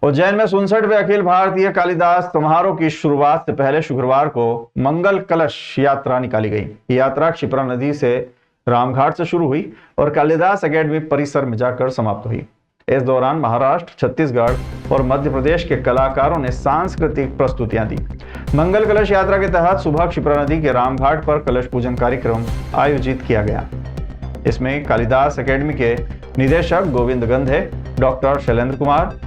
उज्जैन में 67वें अखिल भारतीय कालिदास समारोह की शुरुआत से पहले शुक्रवार को मंगल कलश यात्रा निकाली गई। ये यात्रा क्षिप्रा नदी से रामघाट से शुरू हुई और कालिदास एकेडमी परिसर में जाकर समाप्त हुई। इस दौरान महाराष्ट्र, छत्तीसगढ़ और मध्य प्रदेश के कलाकारों ने सांस्कृतिक प्रस्तुतियां दी। मंगल कलश यात्रा के तहत सुबह क्षिप्रा नदी के रामघाट पर कलश पूजन कार्यक्रम आयोजित किया गया। इसमें कालिदास एकेडमी के निदेशक गोविंद गंधे, डॉक्टर शैलेंद्र कुमार,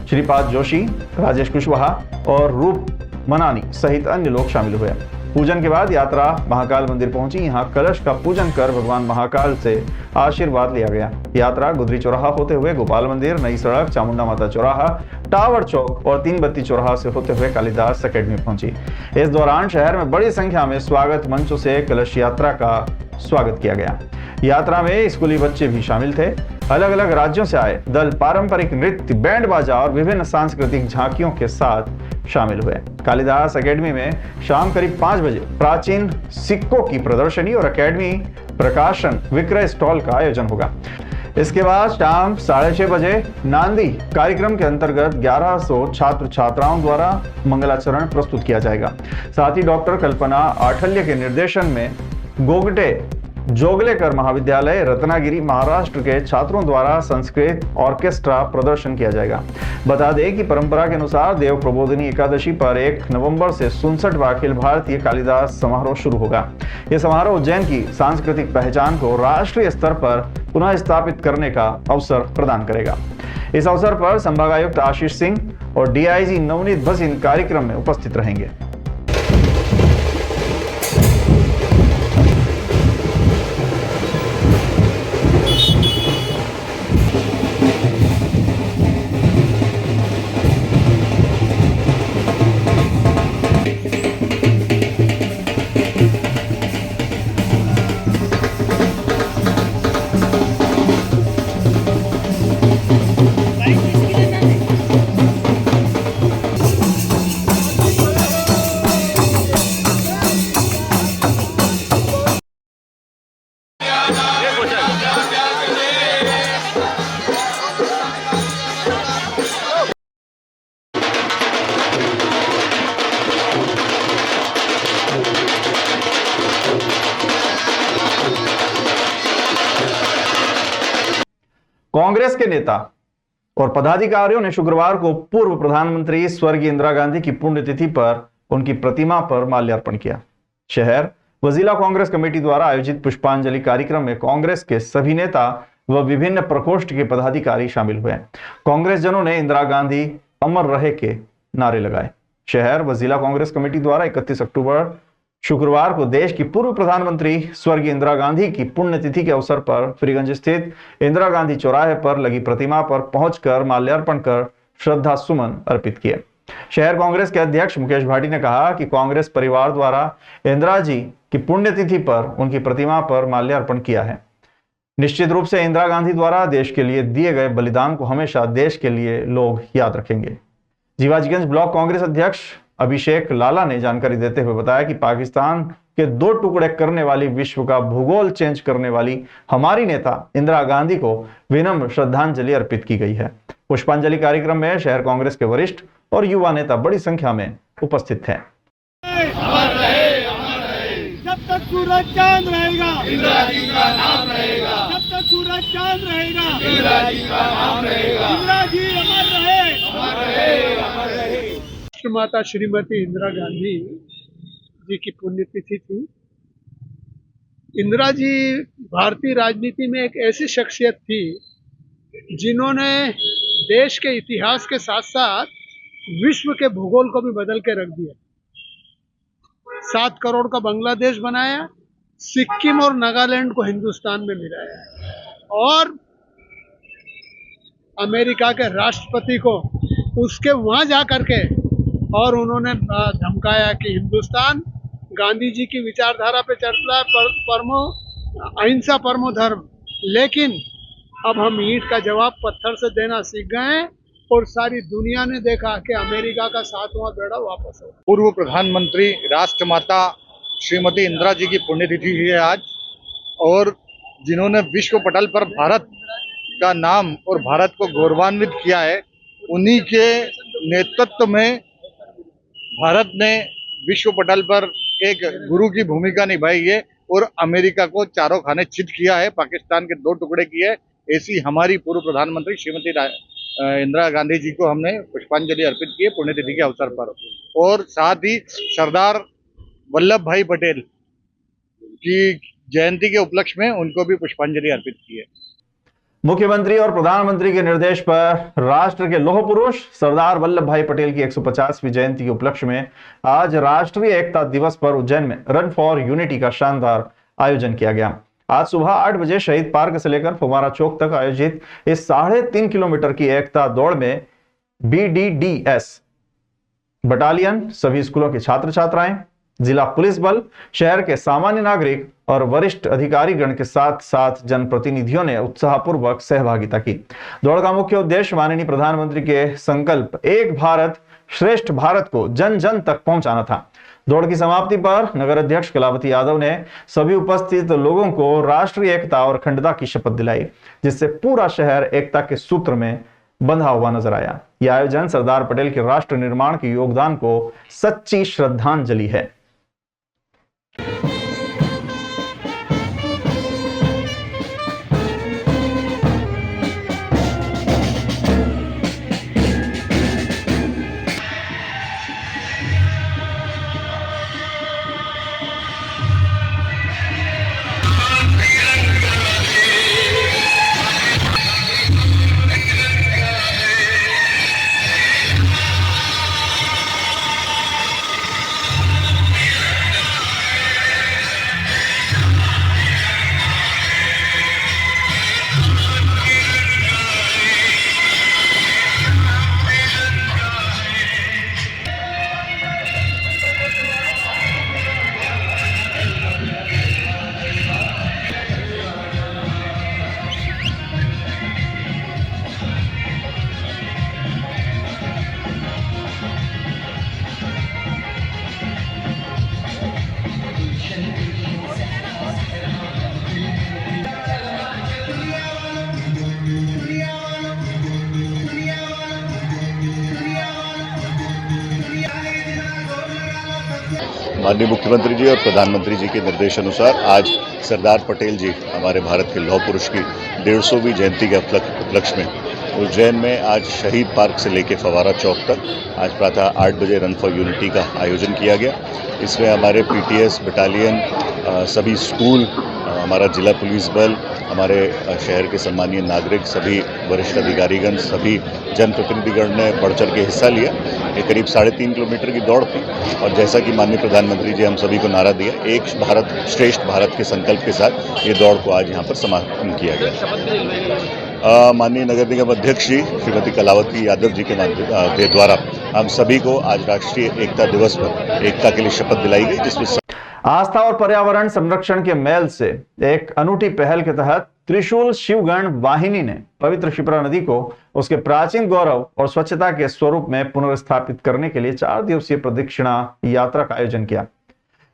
श्रीपाद जोशी, राजेश कुशवाहा और रूप मनानी सहित अन्य लोग शामिल हुए। पूजन के बाद यात्रा महाकाल मंदिर पहुंची। यहां कलश का पूजन कर भगवान महाकाल से आशीर्वाद लिया गया। यात्रा गुदरी चौराहा होते हुए गोपाल मंदिर, नई सड़क, चामुंडा माता चौराहा, टावर चौक और 3 बत्ती चौराहा से होते हुए कालिदास एकेडमी पहुंची। इस दौरान शहर में बड़ी संख्या में स्वागत मंचों से कलश यात्रा का स्वागत किया गया। यात्रा में स्कूली बच्चे भी शामिल थे। अलग अलग राज्यों से आए दल पारंपरिक नृत्य, बैंड बाजा और विभिन्न सांस्कृतिक झांकियों के साथ शामिल हुए। कालिदास एकेडमी में शाम करीब 5 बजे प्राचीन सिक्कों की प्रदर्शनी और एकेडमी प्रकाशन विक्रय स्टॉल का आयोजन होगा। इसके बाद शाम 6:30 बजे नांदी कार्यक्रम के अंतर्गत 1100 छात्र छात्राओं द्वारा मंगलाचरण प्रस्तुत किया जाएगा। साथ ही डॉक्टर कल्पना आठल्य के निर्देशन में गोगटे जोगलेकर महाविद्यालय रत्नागिरी महाराष्ट्र के छात्रों द्वारा संस्कृत ऑर्केस्ट्रा प्रदर्शन किया जाएगा। बता दें कि परंपरा के अनुसार देव प्रबोधिनी एकादशी पर 1 नवंबर से 67वां अखिल भारतीय कालिदास समारोह शुरू होगा। यह समारोह उज्जैन की सांस्कृतिक पहचान को राष्ट्रीय स्तर पर पुनः स्थापित करने का अवसर प्रदान करेगा। इस अवसर पर संभागायुक्त आशीष सिंह और डीआईजी नवनीत भसीन कार्यक्रम में उपस्थित रहेंगे। कांग्रेस के नेता और पदाधिकारियों ने शुक्रवार को पूर्व प्रधानमंत्री स्वर्गीय इंदिरा गांधी की पुण्यतिथि पर उनकी प्रतिमा पर माल्यार्पण किया। शहर व जिला कांग्रेस कमेटी द्वारा आयोजित पुष्पांजलि कार्यक्रम में कांग्रेस के सभी नेता व विभिन्न प्रकोष्ठ के पदाधिकारी शामिल हुए। कांग्रेस जनों ने इंदिरा गांधी अमर रहे के नारे लगाए। शहर व जिला कांग्रेस कमेटी द्वारा 31 अक्टूबर शुक्रवार को देश की पूर्व प्रधानमंत्री स्वर्गीय इंदिरा गांधी की पुण्यतिथि के अवसर पर फ्रीगंज स्थित इंदिरा गांधी चौराहे पर लगी प्रतिमा पर पहुंचकर माल्यार्पण कर श्रद्धा सुमन अर्पित किए। शहर कांग्रेस के अध्यक्ष मुकेश भाटी ने कहा कि कांग्रेस परिवार द्वारा इंदिरा जी की पुण्यतिथि पर उनकी प्रतिमा पर माल्यार्पण किया है। निश्चित रूप से इंदिरा गांधी द्वारा देश के लिए दिए गए बलिदान को हमेशा देश के लिए लोग याद रखेंगे। जीवाजीगंज ब्लॉक कांग्रेस अध्यक्ष अभिषेक लाला ने जानकारी देते हुए बताया कि पाकिस्तान के 2 टुकड़े करने वाली, विश्व का भूगोल चेंज करने वाली हमारी नेता इंदिरा गांधी को विनम्र श्रद्धांजलि अर्पित की गई है। पुष्पांजलि कार्यक्रम में शहर कांग्रेस के वरिष्ठ और युवा नेता बड़ी संख्या में उपस्थित थे। जब तक सूरज चांद रहेगा इंदिरा जी का नाम रहेगा। जब तक सूरज चांद रहेगा इंदिरा जी का नाम रहेगा। इंदिरा जी अमर रहे, अमर रहे, अमर रहे। माता श्रीमती इंदिरा गांधी जी की पुण्यतिथि थी। इंदिरा जी भारतीय राजनीति में एक ऐसी शख्सियत थी जिन्होंने देश के इतिहास के साथ साथ विश्व के भूगोल को भी बदल के रख दिया। 7 करोड़ का बांग्लादेश बनाया, सिक्किम और नागालैंड को हिंदुस्तान में मिलाया और अमेरिका के राष्ट्रपति को उसके वहां जा करके और उन्होंने धमकाया कि हिंदुस्तान गांधी जी की विचारधारा पे चलता है, परमो अहिंसा परमो धर्म, लेकिन अब हम ईंट का जवाब पत्थर से देना सीख गए हैं और सारी दुनिया ने देखा कि अमेरिका का 7वां बेड़ा वापस हो। पूर्व प्रधानमंत्री राष्ट्रमाता श्रीमती इंदिरा जी की पुण्यतिथि है आज, और जिन्होंने विश्व पटल पर भारत का नाम और भारत को गौरवान्वित किया है, उन्हीं के नेतृत्व में भारत ने विश्व पटल पर एक गुरु की भूमिका निभाई है और अमेरिका को चारों खाने चित किया है, पाकिस्तान के 2 टुकड़े किए। ऐसी हमारी पूर्व प्रधानमंत्री श्रीमती इंदिरा गांधी जी को हमने पुष्पांजलि अर्पित की है पुण्यतिथि के अवसर पर। और साथ ही सरदार वल्लभ भाई पटेल की जयंती के उपलक्ष्य में उनको भी पुष्पांजलि अर्पित की है। मुख्यमंत्री और प्रधानमंत्री के निर्देश पर राष्ट्र के लौह पुरुष सरदार वल्लभ भाई पटेल की 150वीं जयंती के उपलक्ष्य में आज राष्ट्रीय एकता दिवस पर उज्जैन में रन फॉर यूनिटी का शानदार आयोजन किया गया। आज सुबह 8 बजे शहीद पार्क से लेकर फुवारा चौक तक आयोजित इस 3.5 किलोमीटर की एकता दौड़ में BDDS बटालियन, सभी स्कूलों के छात्र छात्राएं, जिला पुलिस बल, शहर के सामान्य नागरिक और वरिष्ठ अधिकारीगण के साथ साथ जनप्रतिनिधियों ने उत्साहपूर्वक सहभागिता की। दौड़ का मुख्य उद्देश्य माननीय प्रधानमंत्री के संकल्प एक भारत श्रेष्ठ भारत को जन जन तक पहुंचाना था। दौड़ की समाप्ति पर नगर अध्यक्ष कलावती यादव ने सभी उपस्थित लोगों को राष्ट्रीय एकता और अखंडता की शपथ दिलाई, जिससे पूरा शहर एकता के सूत्र में बंधा हुआ नजर आया। यह आयोजन सरदार पटेल के राष्ट्र निर्माण के योगदान को सच्ची श्रद्धांजलि है। माननीय मुख्यमंत्री जी और प्रधानमंत्री जी के निर्देशानुसार आज सरदार पटेल जी हमारे भारत के लौह पुरुष की 150वीं जयंती के उपलक्ष्य में उज्जैन में आज शहीद पार्क से लेकर फवारा चौक तक आज प्रातः 8 बजे रन फॉर यूनिटी का आयोजन किया गया। इसमें हमारे PTS बटालियन, सभी स्कूल, हमारा जिला पुलिस बल, हमारे शहर के सम्मानीय नागरिक, सभी वरिष्ठ अधिकारीगण, सभी जनप्रतिनिधिगण ने बढ़ चढ़ के हिस्सा लिया। ये करीब 3.5 किलोमीटर की दौड़ थी और जैसा कि माननीय प्रधानमंत्री जी हम सभी को नारा दिया, एक भारत श्रेष्ठ भारत के संकल्प के साथ ये दौड़ को आज यहाँ पर समापन किया गया। माननीय नगर निगम अध्यक्ष जी श्रीमती कलावती यादव जी के द्वारा हम सभी को आज राष्ट्रीय एकता दिवस पर एकता के लिए शपथ दिलाई गई, जिसमें आस्था और पर्यावरण संरक्षण के मेल से एक अनूठी पहल के तहत त्रिशूल शिवगण वाहिनी ने पवित्र क्षिप्रा नदी को उसके प्राचीन गौरव और स्वच्छता के स्वरूप में पुनर्स्थापित करने के लिए 4 दिवसीय प्रदक्षिणा यात्रा का आयोजन किया।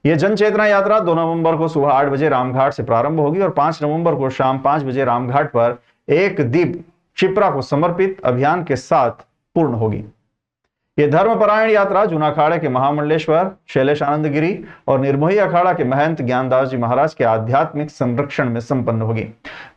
यह जन चेतना यात्रा 2 नवंबर को सुबह 8 बजे रामघाट से प्रारंभ होगी और 5 नवंबर को शाम 5 बजे रामघाट पर एक दीप क्षिप्रा को समर्पित अभियान के साथ पूर्ण होगी। यह धर्मपरायण यात्रा जूना अखाड़े के महामंडलेश्वर शैलेश आनंद गिरी और निर्मोही अखाड़ा के महंत ज्ञानदास जी महाराज के आध्यात्मिक संरक्षण में संपन्न होगी।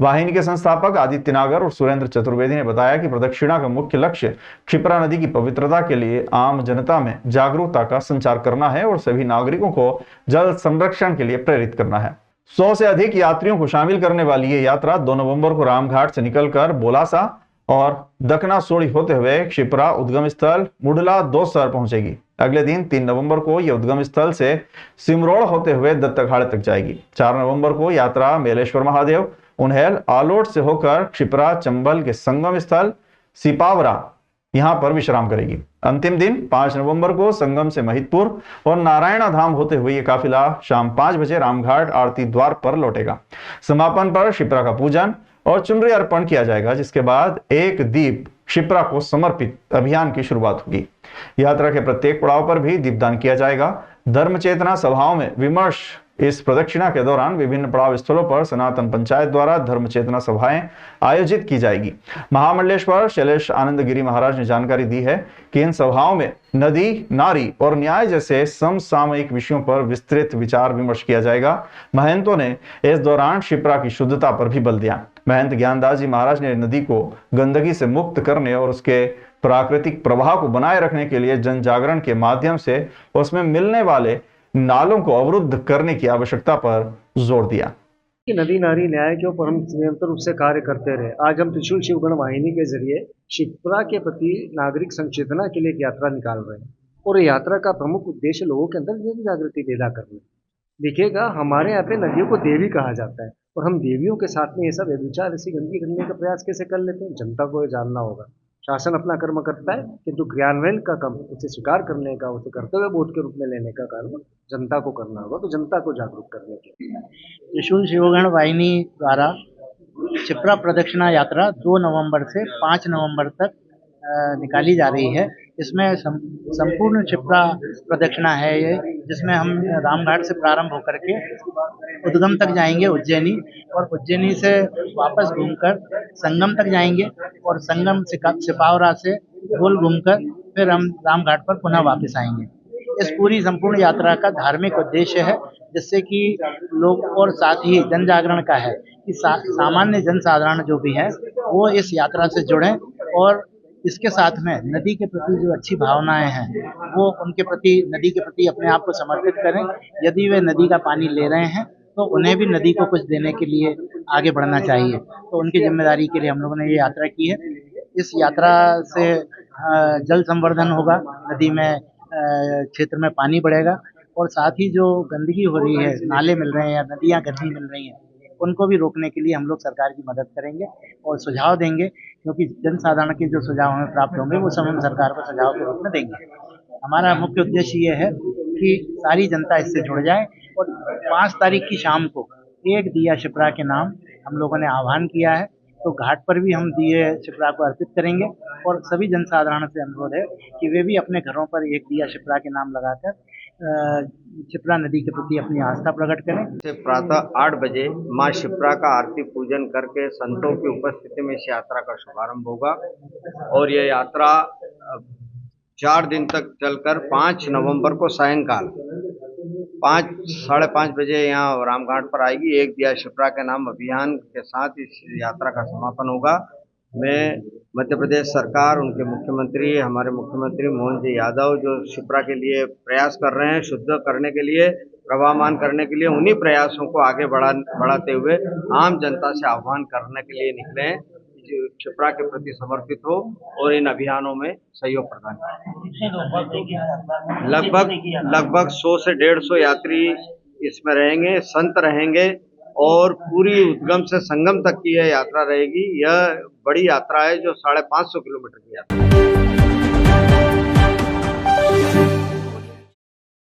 वाहिनी के संस्थापक आदित्य नागर और सुरेंद्र चतुर्वेदी ने बताया कि प्रदक्षिणा का मुख्य लक्ष्य क्षिप्रा नदी की पवित्रता के लिए आम जनता में जागरूकता का संचार करना है और सभी नागरिकों को जल संरक्षण के लिए प्रेरित करना है। 100 से अधिक यात्रियों को शामिल करने वाली ये यात्रा 2 नवंबर को रामघाट से निकलकर बोलासा और दखना सोड़ी होते हुए क्षिप्रा उद्गम स्थल मुडला 2 सर पहुंचेगी। अगले दिन 3 नवंबर को यह उद्गम स्थल से सिमरोड़ होते हुए दत्त अखाड़े तक जाएगी। 4 नवंबर को यात्रा मेलेश्वर महादेव, उन्हेल, आलोट से होकर क्षिप्रा चंबल के संगम स्थल सिपावरा यहां पर विश्राम करेगी। अंतिम दिन 5 नवंबर को संगम से महितपुर और नारायणा धाम होते हुए यह काफिला शाम 5 बजे रामघाट आरती द्वार पर लौटेगा। समापन पर क्षिप्रा का पूजन और चुनरी अर्पण किया जाएगा, जिसके बाद एक दीप क्षिप्रा को समर्पित अभियान की शुरुआत होगी। यात्रा के प्रत्येक पड़ाव पर भी दीपदान किया जाएगा। धर्म चेतना सभाओं में विमर्श इस प्रदक्षिणा के दौरान विभिन्न पड़ाव स्थलों पर सनातन पंचायत द्वारा धर्म चेतना सभाएं आयोजित की जाएगी। महामंडलेश्वर शैलेश आनंद गिरी महाराज ने जानकारी दी है कि इन सभाओं में नदी, नारी और न्याय जैसे समसामयिक विषयों पर विस्तृत विचार विमर्श किया जाएगा। महंतों ने इस दौरान शिप्रा की शुद्धता पर भी बल दिया। महंत ज्ञानदास जी महाराज ने नदी को गंदगी से मुक्त करने और उसके प्राकृतिक प्रवाह को बनाए रखने के लिए जन जागरण के माध्यम से उसमें मिलने वाले नालों को अवरुद्ध करने की आवश्यकता पर जोर दिया। कि नदी नारी न्याय के ऊपर हम निरंतर रूप से कार्य करते रहे। आज हम त्रिशूल शिवगण वाहिनी के जरिए शिप्रा के प्रति नागरिक संचेतना के लिए एक यात्रा निकाल रहे हैं और यात्रा का प्रमुख उद्देश्य लोगों के अंदर जन जागृति पैदा करना। देखिएगा, हमारे यहाँ पे नदियों को देवी कहा जाता है और हम देवियों के साथ में ये सब व्यभिचार ऐसी गंदगी करने का प्रयास कैसे कर लेते हैं, जनता को ये जानना होगा। शासन अपना कर्म करता है किंतु क्रियान्वयन का काम, उसे स्वीकार करने का, उसे कर्तव्य बोध के रूप में लेने का कार्य जनता को करना होगा। तो जनता को जागरूक करने के लिए त्रिशूल शिवगण वाहिनी द्वारा शिप्रा प्रदक्षिणा यात्रा 2 नवंबर से 5 नवंबर तक निकाली जा रही है। इसमें संपूर्ण शिप्रा प्रदक्षिणा है ये, जिसमें हम रामघाट से प्रारंभ होकर के उद्गम तक जाएंगे उज्जैनी, और उज्जैनी से वापस घूमकर संगम तक जाएंगे और संगम से सिपावरा से गोल घूमकर फिर हम रामघाट पर पुनः वापस आएंगे। इस पूरी संपूर्ण यात्रा का धार्मिक उद्देश्य है, जिससे कि लोग और साथ ही जन जागरण का है कि सामान्य जनसाधारण जो भी है वो इस यात्रा से जुड़ें और इसके साथ में नदी के प्रति जो अच्छी भावनाएं हैं वो उनके प्रति, नदी के प्रति अपने आप को समर्पित करें। यदि वे नदी का पानी ले रहे हैं तो उन्हें भी नदी को कुछ देने के लिए आगे बढ़ना चाहिए। तो उनकी जिम्मेदारी के लिए हम लोगों ने ये यात्रा की है। इस यात्रा से जल संवर्धन होगा, नदी में क्षेत्र में पानी बढ़ेगा और साथ ही जो गंदगी हो रही है, नाले मिल रहे हैं या नदियाँ गंदी मिल रही हैं, उनको भी रोकने के लिए हम लोग सरकार की मदद करेंगे और सुझाव देंगे, क्योंकि जनसाधारण के जो सुझाव हमें प्राप्त होंगे वो सब हम सरकार को सुझाव के रूप में देंगे। हमारा मुख्य उद्देश्य ये है कि सारी जनता इससे जुड़ जाए और 5 तारीख की शाम को 1 दिया शिप्रा के नाम हम लोगों ने आह्वान किया है। तो घाट पर भी हम दिए शिप्रा को अर्पित करेंगे और सभी जनसाधारण से अनुरोध है कि वे भी अपने घरों पर 1 दिया शिप्रा के नाम लगाकर शिप्रा नदी के प्रति अपनी आस्था प्रकट करें। प्रातः 8 बजे मां शिप्रा का आरती पूजन करके संतों की उपस्थिति में इस यात्रा का शुभारंभ होगा और यह यात्रा 4 दिन तक चलकर 5 नवंबर को सायंकाल 5-5:30 बजे यहाँ रामघाट पर आएगी। 1 दिया शिप्रा के नाम अभियान के साथ इस यात्रा का समापन होगा। मैं मध्य प्रदेश सरकार, उनके मुख्यमंत्री, हमारे मुख्यमंत्री मोहन जी यादव जो शिप्रा के लिए प्रयास कर रहे हैं, शुद्ध करने के लिए, प्रवाहमान करने के लिए, उन्हीं प्रयासों को आगे बढ़ाते हुए आम जनता से आह्वान करने के लिए निकले हैं जो शिप्रा के प्रति समर्पित हो और इन अभियानों में सहयोग प्रदान करें। लगभग 100 से 150 यात्री इसमें रहेंगे, संत रहेंगे और पूरी उद्गम से संगम तक की यह यात्रा रहेगी। यह बड़ी यात्रा है जो 550 किलोमीटर की यात्रा है।